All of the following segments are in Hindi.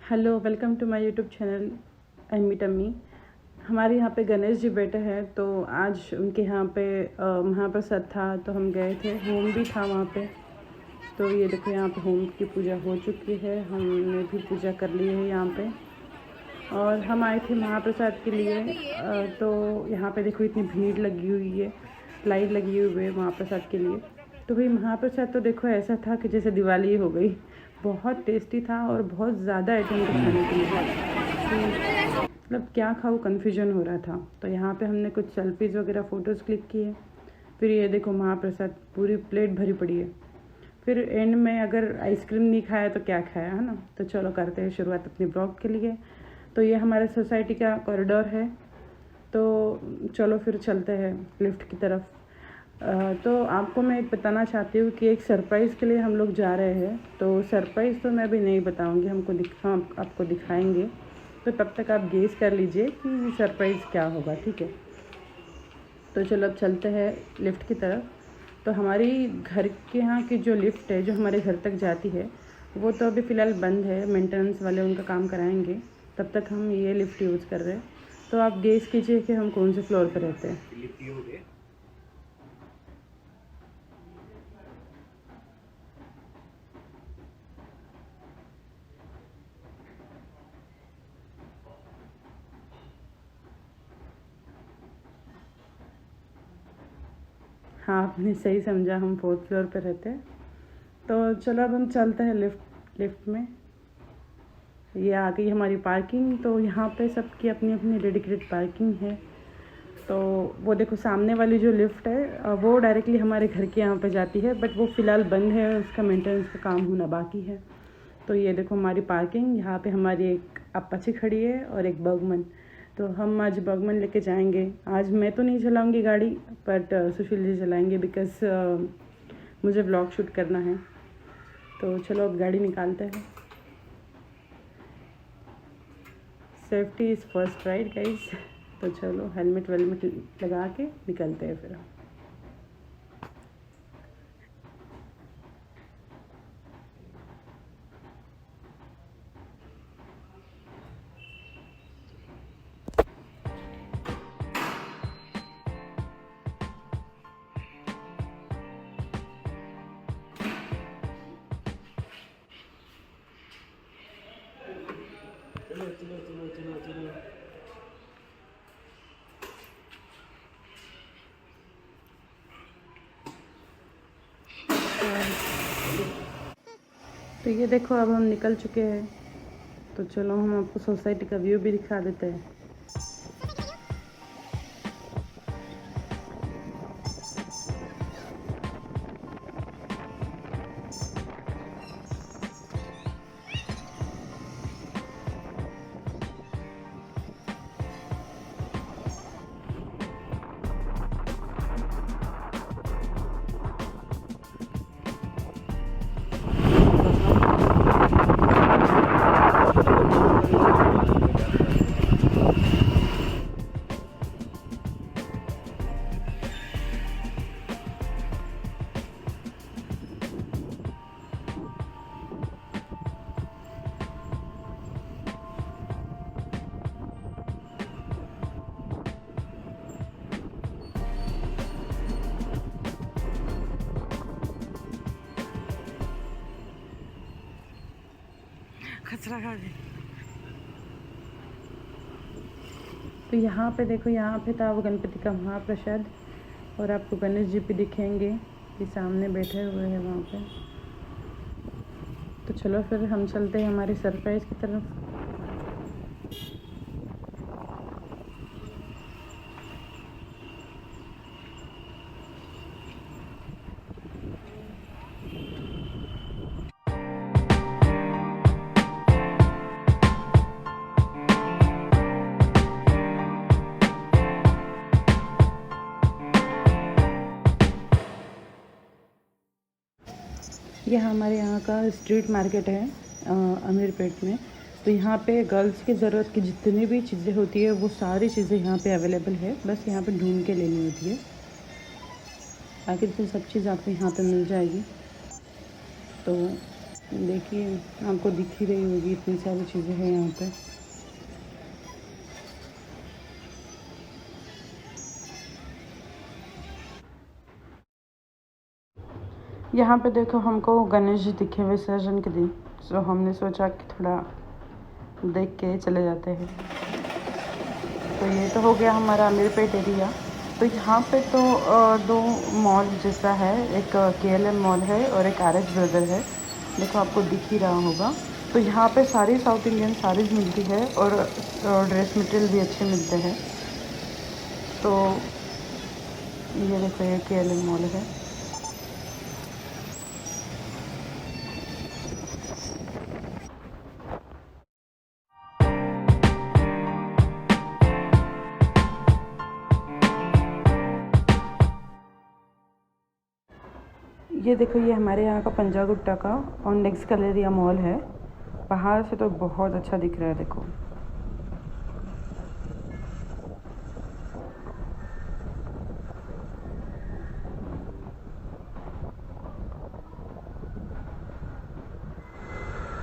Hello, welcome to my YouTube channel एमी टम्मी। हमारे यहाँ पे गणेश जी बैठे हैं, तो आज उनके यहाँ पे महाप्रसाद था, तो हम गए थे। होम भी था वहाँ पे। तो ये देखो, यहाँ पे होम की पूजा हो चुकी है, हमने भी पूजा कर ली है यहाँ पे। और हम आए थे महाप्रसाद के लिए। तो यहाँ पे देखो इतनी भीड़ लगी हुई है, लाइन लगी हुई है महाप्रसाद के लिए। तो भाई महाप्रसाद तो देखो ऐसा था कि जैसे दिवाली हो गई। बहुत टेस्टी था और बहुत ज़्यादा आइटम थे खाने के लिए। मतलब क्या खाऊँ, कन्फ्यूजन हो रहा था। तो यहाँ पे हमने कुछ सेल्फीज़ वगैरह फ़ोटोज़ क्लिक किए। फिर ये देखो महाप्रसाद पूरी प्लेट भरी पड़ी है। फिर एंड में अगर आइसक्रीम नहीं खाया तो क्या खाया, है ना। तो चलो करते हैं शुरुआत अपने ब्लॉग के लिए। तो ये हमारे सोसाइटी का कॉरिडोर है, तो चलो फिर चलते हैं लिफ्ट की तरफ। तो आपको मैं एक बताना चाहती हूँ कि एक सरप्राइज़ के लिए हम लोग जा रहे हैं। तो सरप्राइज़ तो मैं अभी नहीं बताऊँगी, हम आपको दिखाएंगे। तो तब तक आप गेस कर लीजिए कि सरप्राइज़ क्या होगा, ठीक है। तो चलो अब चलते हैं लिफ्ट की तरफ। तो हमारी घर के यहाँ की जो लिफ्ट है, जो हमारे घर तक जाती है, वो तो अभी फ़िलहाल बंद है। मेंटेनेंस वाले उनका काम कराएंगे, तब तक हम ये लिफ्ट यूज़ कर रहे हैं। तो आप गेस कीजिए कि हम कौन से फ्लोर पर रहते हैं। हाँ, आपने सही समझा, हम 4th फ्लोर पर रहते हैं। तो चलो अब हम चलते हैं लिफ्ट में। ये आ गई हमारी पार्किंग। तो यहाँ पे सबकी अपनी अपनी डेडिकेटेड पार्किंग है। तो वो देखो सामने वाली जो लिफ्ट है, वो डायरेक्टली हमारे घर के यहाँ पे जाती है, बट वो फ़िलहाल बंद है, उसका मेंटेनेंस का काम होना बाकी है। तो ये देखो हमारी पार्किंग। यहाँ पे हमारी एक अपाची खड़ी है और एक बर्गमन। तो हम आज बर्गमन लेके जाएंगे। आज मैं तो नहीं चलाऊंगी गाड़ी, बट सुशील जी चलाएंगे, बिकॉज़ मुझे व्लॉग शूट करना है। तो चलो अब गाड़ी निकालते हैं। Safety is first, right guys. तो चलो हेलमेट वेलमेट लगा के निकलते हैं फिर। चलो। तो ये देखो अब हम निकल चुके हैं। तो चलो हम आपको सोसाइटी का व्यू भी दिखा देते हैं। कचरा खा गई। तो यहाँ पे देखो, यहाँ पे था वो गणपति का महाप्रसाद। और आपको गणेश जी भी दिखेंगे कि सामने बैठे हुए हैं वहाँ पे। तो चलो फिर हम चलते हैं हमारी सरप्राइज़ की तरफ। यह हमारे यहाँ का स्ट्रीट मार्केट है, अमीरपेट में। तो यहाँ पे गर्ल्स की ज़रूरत की जितनी भी चीज़ें होती है, वो सारी चीज़ें यहाँ पे अवेलेबल है। बस यहाँ पे ढूंढ के लेनी होती है, बाकी तो सब चीज़ आपको यहाँ पे मिल जाएगी। तो देखिए आपको दिख ही रही होगी, इतनी सारी चीज़ें हैं यहाँ पे। यहाँ पे देखो हमको गणेश जी दिखे विसर्जन के दिन, तो हमने सोचा कि थोड़ा देख के चले जाते हैं। तो ये तो हो गया हमारा अमीरपेट एरिया। तो यहाँ पे तो दो मॉल जैसा है, एक KLM मॉल है और एक RH ब्रदर है। देखो आपको दिख ही रहा होगा। तो यहाँ पे सारी साउथ इंडियन साड़ीज़ मिलती है और ड्रेस मटेरियल भी अच्छे मिलते हैं। तो ये देखो ये KLM मॉल है। ये देखो ये हमारे यहाँ का पंजागुट्टा का ऑनडेक्स गैलेरिया मॉल है। बाहर से तो बहुत अच्छा दिख रहा है देखो।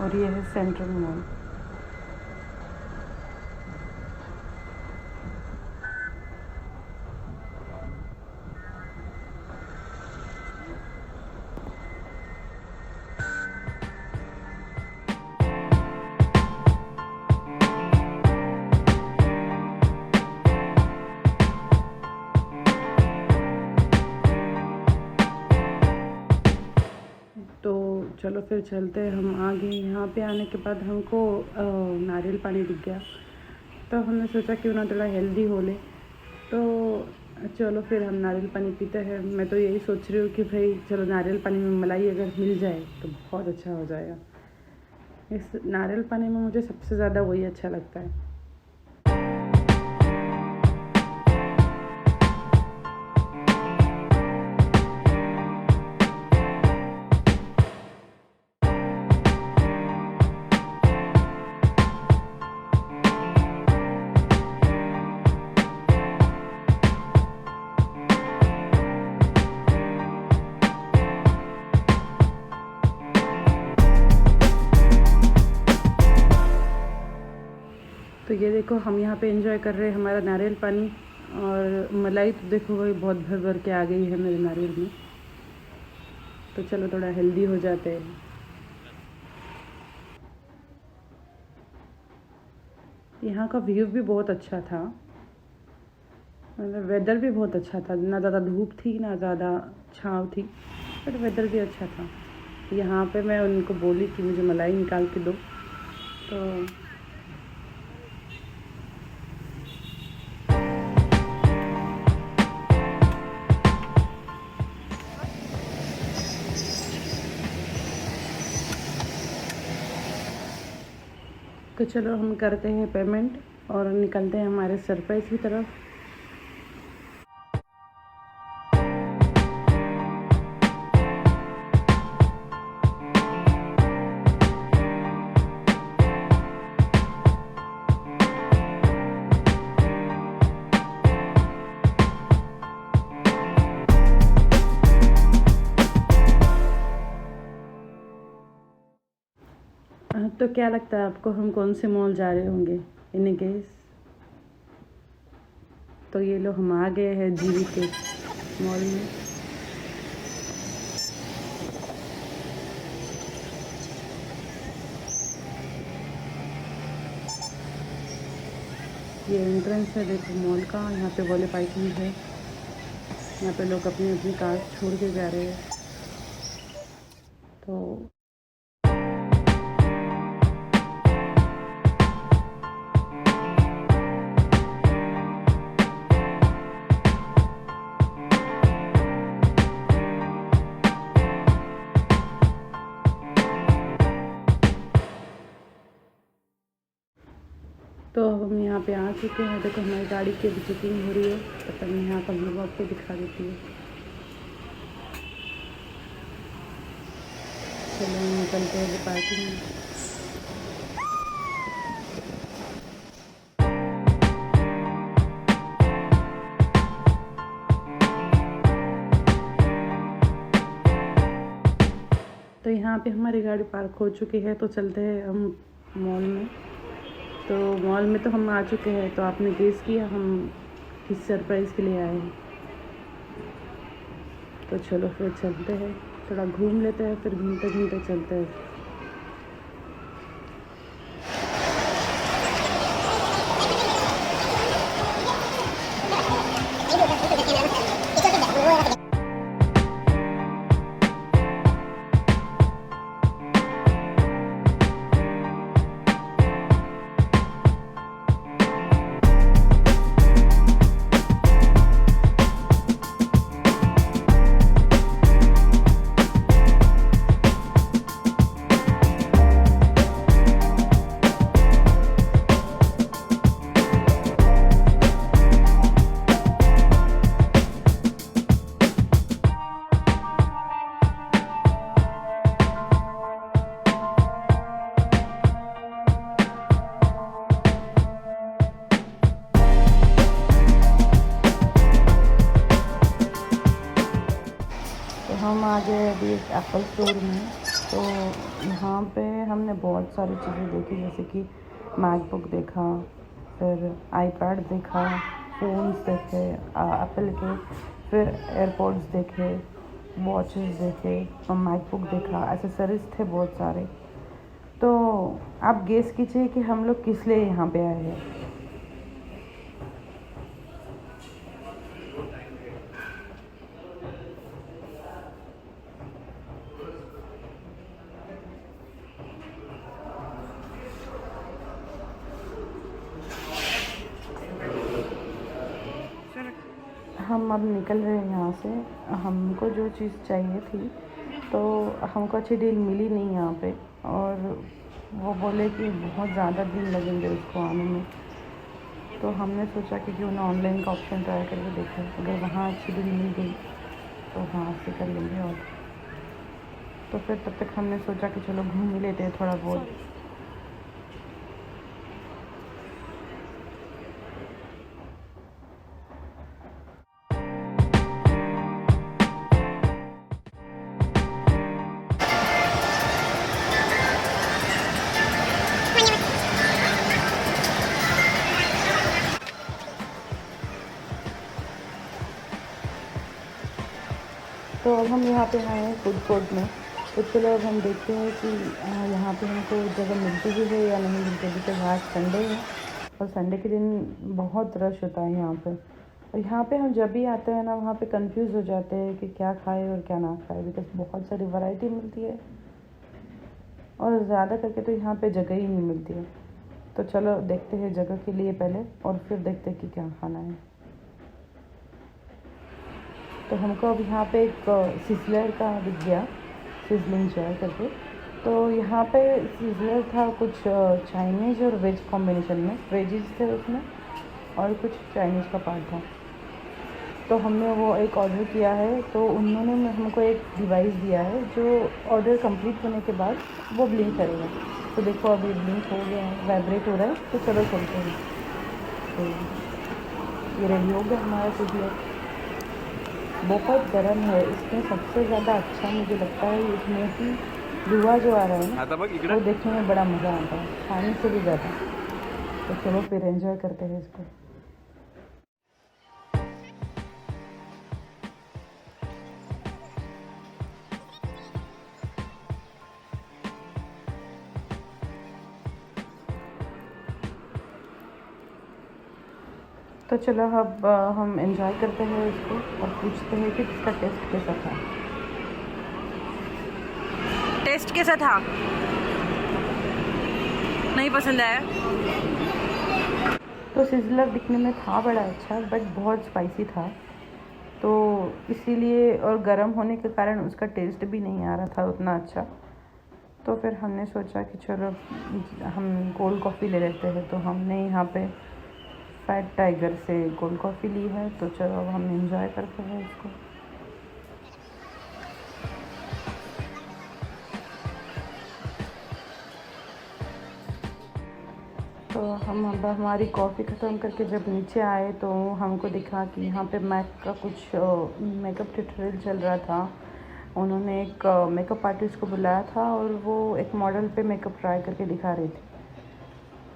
और ये है सेंट्रल मॉल। तो चलो फिर चलते हैं हम आगे। यहाँ पे आने के बाद हमको नारियल पानी दिख गया, तो हमने सोचा क्यों ना थोड़ा हेल्दी हो ले। तो चलो फिर हम नारियल पानी पीते हैं। मैं तो यही सोच रही हूँ कि भाई चलो नारियल पानी में मलाई अगर मिल जाए तो बहुत अच्छा हो जाएगा। इस नारियल पानी में मुझे सबसे ज़्यादा वही अच्छा लगता है। तो ये देखो हम यहाँ पे एंजॉय कर रहे हैं हमारा नारियल पानी, और मलाई तो देखो भाई बहुत भर भर के आ गई है मेरे नारियल में। तो चलो थोड़ा हेल्दी हो जाते हैं। यहाँ का व्यू भी बहुत अच्छा था, मतलब वेदर भी बहुत अच्छा था। ना ज़्यादा धूप थी ना ज़्यादा छाँव थी, बट वेदर भी अच्छा था। यहाँ पे मैं उनको बोली कि मुझे मलाई निकाल के दो, तो चलो हम करते हैं पेमेंट और निकलते हैं हमारे सरप्राइज़ की तरफ। तो क्या लगता है आपको हम कौन से मॉल जा रहे होंगे इन केस? तो ये लो हम आ गए हैं GVK मॉल में। ये एंट्रेंस है देखो मॉल का। यहाँ पे वाले पार्किंग है, यहाँ पे लोग अपनी अपनी कार छोड़ के जा रहे हैं। तो अब हम यहाँ पे आ चुके हैं। देखो हमारी गाड़ी की अभी चेकिंग हो रही है, तब तक मैं यहाँ का व्यू आपको दिखा देती हूँ। चलो हम निकलते हैं पार्किंग में। तो यहाँ पे हमारी गाड़ी पार्क हो चुकी है, तो चलते हैं हम मॉल में। तो मॉल में तो हम आ चुके हैं, तो आपने गेस किया हम किस सरप्राइज़ के लिए आए हैं। तो चलो फिर चलते हैं, थोड़ा घूम लेते हैं, फिर घूमते घूमते चलते हैं। हम आ गए अभी एक एप्पल स्टोर में। तो यहाँ पे हमने बहुत सारी चीज़ें देखी, जैसे कि मैकबुक देखा, फिर आईपैड देखा, फ़ोन्स देखे एप्पल के, फिर एयरपॉड्स देखे, वॉचेस देखे और मैकबुक देखा, एसेसरीज थे बहुत सारे। तो आप गेस कीजिए कि हम लोग किस लिए यहाँ पे आए हैं। हम अब निकल रहे हैं यहाँ से। हमको जो चीज़ चाहिए थी, तो हमको अच्छी डील मिली नहीं यहाँ पे, और वो बोले कि बहुत ज़्यादा दिन लगेंगे उसको आने में। तो हमने सोचा कि क्यों ना ऑनलाइन का ऑप्शन ट्राई करके देखें, अगर वहाँ अच्छी डील मिल गई तो वहाँ से कर लेंगे। और तो फिर तब तक हमने सोचा कि चलो घूम ही लेते हैं थोड़ा बहुत। तो अब हम यहाँ पे आए हैं फूड कोर्ट में। तो चलो अब हम देखते हैं कि यहाँ पे हमको जगह मिलती भी है या नहीं मिलती। अभी तो आज संडे है, और संडे के दिन बहुत रश होता है यहाँ पे। और यहाँ पे हम जब भी आते हैं ना, वहाँ पे कंफ्यूज हो जाते हैं कि क्या खाए और क्या ना खाए, बिकॉज बहुत सारी वैरायटी मिलती है और ज़्यादा करके तो यहाँ पे जगह ही नहीं मिलती है। तो चलो देखते हैं जगह के लिए पहले, और फिर देखते हैं कि क्या खाना है। तो हमको अब यहाँ पे एक सिज़लर का दिख गया, सिज़लिंग चेयर करके। तो यहाँ पे सिज़लर था कुछ चाइनीज़ और वेज कॉम्बिनेशन में, वेजिज़ थे उसमें और कुछ चाइनीज़ का पार्ट था। तो हमने वो एक ऑर्डर किया है। तो उन्होंने हमको एक डिवाइस दिया है जो ऑर्डर कंप्लीट होने के बाद वो ब्लिंक करेगा। तो देखो अभी ब्लिंक हो गया है, वाइब्रेट हो रहा है। तो चलो चलते हैं। तो ये रेडी हो गया हमारा सिज़लर। बहुत गर्म है। इसमें सबसे ज़्यादा अच्छा मुझे लगता है इसमें कि धुआं जो आ रहा है ना, वो देखने में बड़ा मज़ा आता है, खाने से भी ज़्यादा। तो चलो फिर एंजॉय करते हैं इसको। तो चलो अब हम एंजॉय करते हैं इसको और पूछते हैं कि इसका टेस्ट कैसा था। टेस्ट कैसा था? नहीं पसंद आया? तो सिज़लर दिखने में था बड़ा अच्छा, बट बहुत स्पाइसी था। तो इसीलिए, और गर्म होने के कारण उसका टेस्ट भी नहीं आ रहा था उतना अच्छा। तो फिर हमने सोचा कि चलो हम कोल्ड कॉफ़ी ले लेते हैं। तो हमने यहाँ पे फैट टाइगर से कोल्ड कॉफ़ी ली है। तो चलो अब हम एंजॉय करते हैं इसको। तो हम अब हमारी कॉफ़ी ख़त्म करके जब नीचे आए तो हमको दिखा कि यहाँ पे मैक का कुछ मेकअप ट्यूटोरियल चल रहा था। उन्होंने एक मेकअप आर्टिस्ट को बुलाया था और वो एक मॉडल पे मेकअप ट्राई करके दिखा रही थी।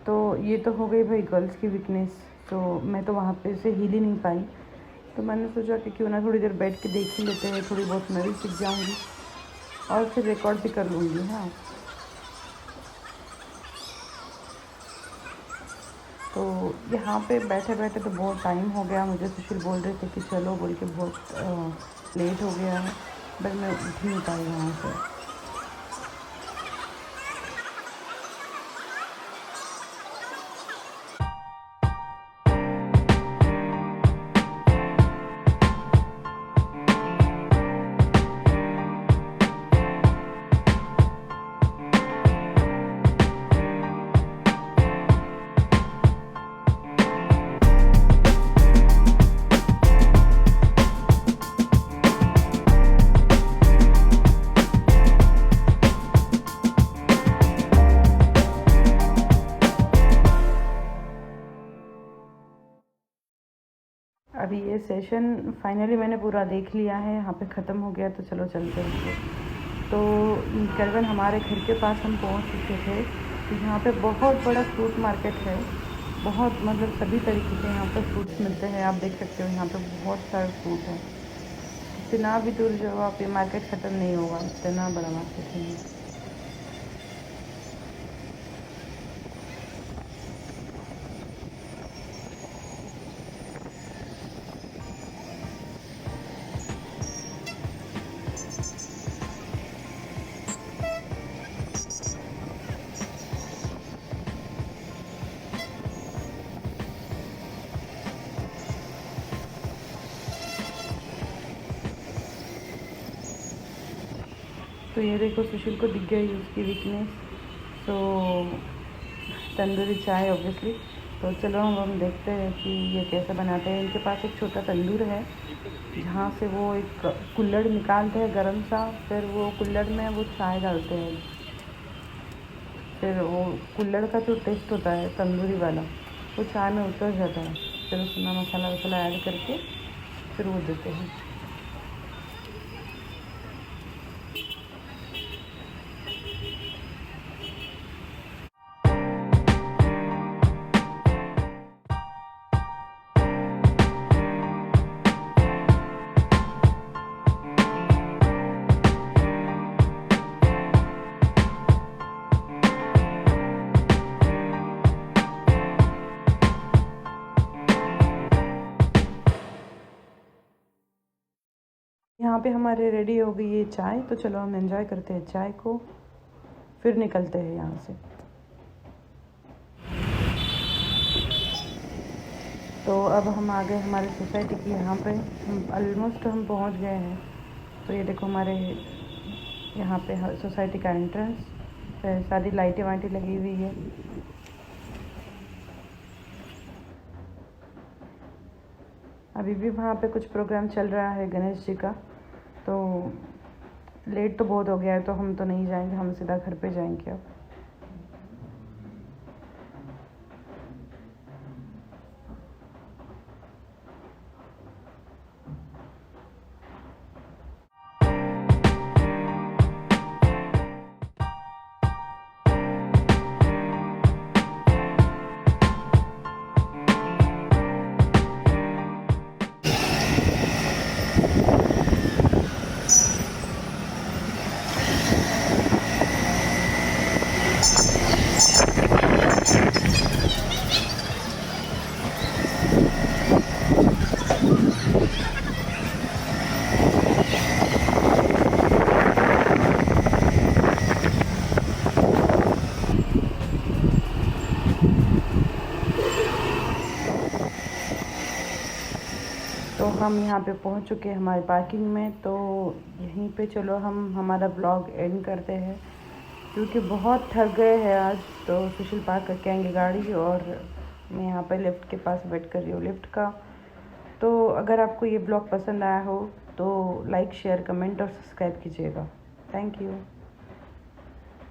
तो ये तो हो गई भाई गर्ल्स की वीकनेस। तो मैं तो वहाँ पे से हिल ही नहीं पाई, तो मैंने सोचा कि क्यों ना थोड़ी देर बैठ के देख ही लेते हैं, थोड़ी बहुत मैं भी सीख जाऊँगी और फिर रिकॉर्ड भी कर लूँगी। हाँ, तो यहाँ पे बैठे बैठे तो बहुत टाइम हो गया। मुझे सुशील बोल रहे थे कि चलो बोल के, बहुत लेट हो गया है, बट मैं उठ नहीं पाई वहाँ से। अभी ये सेशन फाइनली मैंने पूरा देख लिया है, यहाँ पे ख़त्म हो गया। तो चलो चलते हैं। तो करीबन हमारे घर के पास हम पहुँच चुके थे। तो यहाँ पे बहुत बड़ा फ्रूट मार्केट है, बहुत मतलब सभी तरीके के यहाँ पर फ्रूट्स मिलते हैं। आप देख सकते हो यहाँ पे बहुत सारे फ्रूट हैं। जितना भी दूर जाओ आप, ये मार्केट ख़त्म नहीं होगा, इतना बड़ा मार्केट है। तो ये देखो सुशील को दिख गई उसकी वीकनेस, तो तंदूरी चाय ऑब्वियसली। तो चलो हम देखते हैं कि ये कैसे बनाते हैं। इनके पास एक छोटा तंदूर है जहाँ से वो एक कुल्हड़ निकालते हैं गर्म सा, फिर वो कुल्हड़ में वो चाय डालते हैं, फिर वो कुल्हड़ का जो टेस्ट होता है तंदूरी वाला वो चाय में उतर जाता है। फिर उसमें मसाला वसाला ऐड करके फिर वो देते हैं। यहाँ पे हमारे रेडी हो गई ये चाय। तो चलो हम एंजॉय करते हैं चाय को, फिर निकलते हैं यहाँ से। तो अब हम आ गए हमारे सोसाइटी की, यहाँ पे हम ऑलमोस्ट हम पहुँच गए हैं। तो ये देखो हमारे यहाँ पे सोसाइटी का एंट्रेंस है, सारी लाइटें वाइटें लगी हुई है। अभी भी वहाँ पे कुछ प्रोग्राम चल रहा है गणेश जी का। तो लेट तो बहुत हो गया है, तो हम तो नहीं जाएंगे, हम सीधा घर पे जाएंगे अब। तो हम यहाँ पे पहुँच चुके हैं हमारी पार्किंग में। तो यहीं पे चलो हम हमारा ब्लॉग एंड करते हैं, क्योंकि बहुत थक गए हैं आज। तो सुशील पार्क करके आएंगे गाड़ी, और मैं यहाँ पे लिफ्ट के पास वेट कर रही हूँ लिफ्ट का। तो अगर आपको ये ब्लॉग पसंद आया हो तो लाइक शेयर कमेंट और सब्सक्राइब कीजिएगा। Thank you.